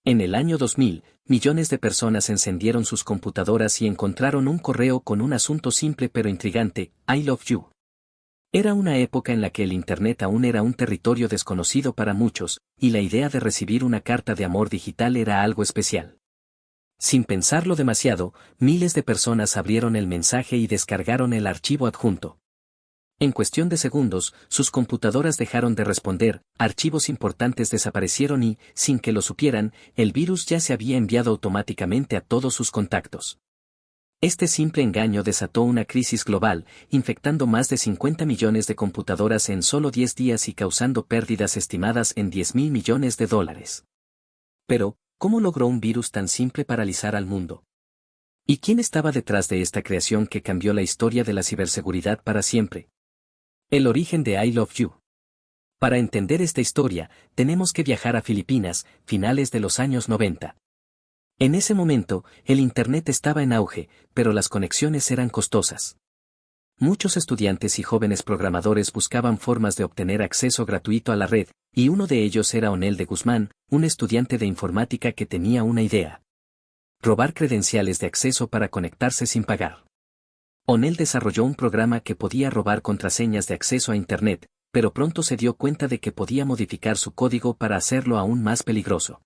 En el año 2000, millones de personas encendieron sus computadoras y encontraron un correo con un asunto simple pero intrigante: I love you. Era una época en la que el Internet aún era un territorio desconocido para muchos, y la idea de recibir una carta de amor digital era algo especial. Sin pensarlo demasiado, miles de personas abrieron el mensaje y descargaron el archivo adjunto. En cuestión de segundos, sus computadoras dejaron de responder, archivos importantes desaparecieron y, sin que lo supieran, el virus ya se había enviado automáticamente a todos sus contactos. Este simple engaño desató una crisis global, infectando más de 50 millones de computadoras en solo 10 días y causando pérdidas estimadas en $10.000 millones. Pero, ¿cómo logró un virus tan simple paralizar al mundo? ¿Y quién estaba detrás de esta creación que cambió la historia de la ciberseguridad para siempre? El origen de I Love You. Para entender esta historia, tenemos que viajar a Filipinas, finales de los años 90. En ese momento, el Internet estaba en auge, pero las conexiones eran costosas. Muchos estudiantes y jóvenes programadores buscaban formas de obtener acceso gratuito a la red, y uno de ellos era Onel de Guzmán, un estudiante de informática que tenía una idea: robar credenciales de acceso para conectarse sin pagar. Onel desarrolló un programa que podía robar contraseñas de acceso a Internet, pero pronto se dio cuenta de que podía modificar su código para hacerlo aún más peligroso.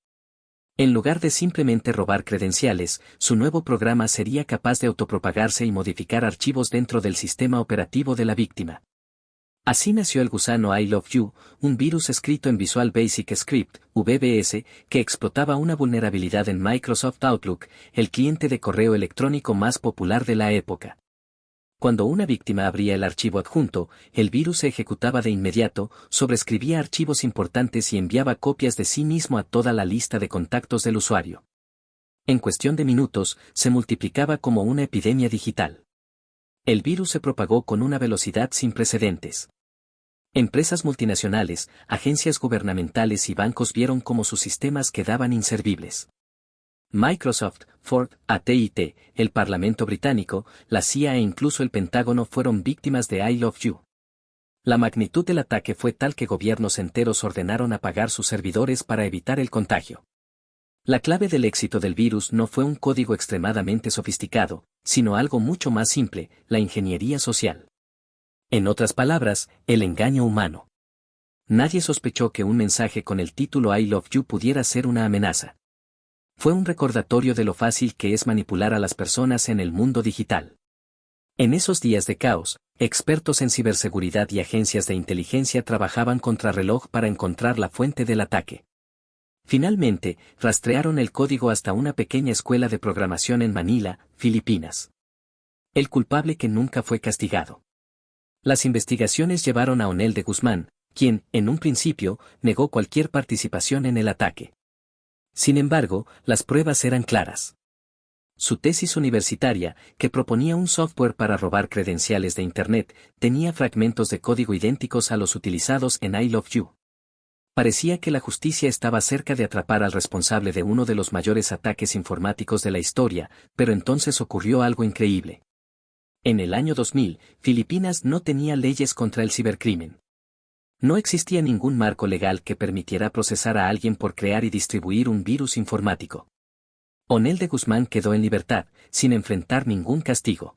En lugar de simplemente robar credenciales, su nuevo programa sería capaz de autopropagarse y modificar archivos dentro del sistema operativo de la víctima. Así nació el gusano I Love You, un virus escrito en Visual Basic Script, VBS, que explotaba una vulnerabilidad en Microsoft Outlook, el cliente de correo electrónico más popular de la época. Cuando una víctima abría el archivo adjunto, el virus se ejecutaba de inmediato, sobreescribía archivos importantes y enviaba copias de sí mismo a toda la lista de contactos del usuario. En cuestión de minutos, se multiplicaba como una epidemia digital. El virus se propagó con una velocidad sin precedentes. Empresas multinacionales, agencias gubernamentales y bancos vieron cómo sus sistemas quedaban inservibles. Microsoft, Ford, AT&T, el Parlamento británico, la CIA e incluso el Pentágono fueron víctimas de I Love You. La magnitud del ataque fue tal que gobiernos enteros ordenaron apagar sus servidores para evitar el contagio. La clave del éxito del virus no fue un código extremadamente sofisticado, sino algo mucho más simple: la ingeniería social. En otras palabras, el engaño humano. Nadie sospechó que un mensaje con el título I Love You pudiera ser una amenaza. Fue un recordatorio de lo fácil que es manipular a las personas en el mundo digital. En esos días de caos, expertos en ciberseguridad y agencias de inteligencia trabajaban contrarreloj para encontrar la fuente del ataque. Finalmente, rastrearon el código hasta una pequeña escuela de programación en Manila, Filipinas. El culpable que nunca fue castigado. Las investigaciones llevaron a Onel de Guzmán, quien, en un principio, negó cualquier participación en el ataque. Sin embargo, las pruebas eran claras. Su tesis universitaria, que proponía un software para robar credenciales de Internet, tenía fragmentos de código idénticos a los utilizados en I Love You. Parecía que la justicia estaba cerca de atrapar al responsable de uno de los mayores ataques informáticos de la historia, pero entonces ocurrió algo increíble. En el año 2000, Filipinas no tenía leyes contra el cibercrimen. No existía ningún marco legal que permitiera procesar a alguien por crear y distribuir un virus informático. Onel de Guzmán quedó en libertad, sin enfrentar ningún castigo.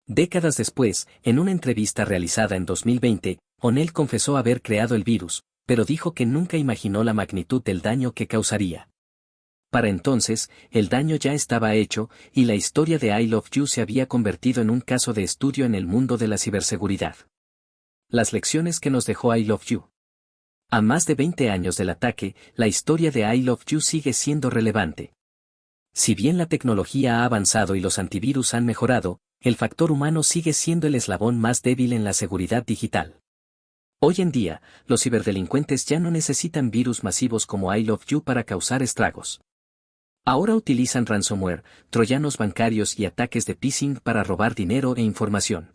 Décadas después, en una entrevista realizada en 2020, Onel confesó haber creado el virus, pero dijo que nunca imaginó la magnitud del daño que causaría. Para entonces, el daño ya estaba hecho, y la historia de I Love You se había convertido en un caso de estudio en el mundo de la ciberseguridad. Las lecciones que nos dejó I Love You. A más de 20 años del ataque, la historia de I Love You sigue siendo relevante. Si bien la tecnología ha avanzado y los antivirus han mejorado, el factor humano sigue siendo el eslabón más débil en la seguridad digital. Hoy en día, los ciberdelincuentes ya no necesitan virus masivos como I Love You para causar estragos. Ahora utilizan ransomware, troyanos bancarios y ataques de phishing para robar dinero e información.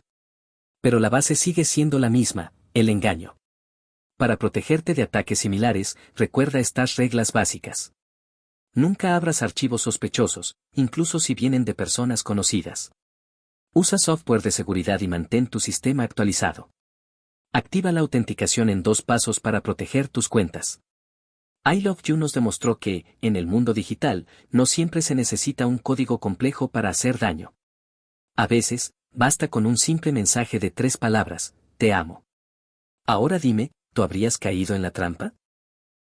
Pero la base sigue siendo la misma: el engaño. Para protegerte de ataques similares, recuerda estas reglas básicas. Nunca abras archivos sospechosos, incluso si vienen de personas conocidas. Usa software de seguridad y mantén tu sistema actualizado. Activa la autenticación en 2 pasos para proteger tus cuentas. I Love You nos demostró que, en el mundo digital, no siempre se necesita un código complejo para hacer daño. A veces, basta con un simple mensaje de 3 palabras, te amo. Ahora dime, ¿tú habrías caído en la trampa?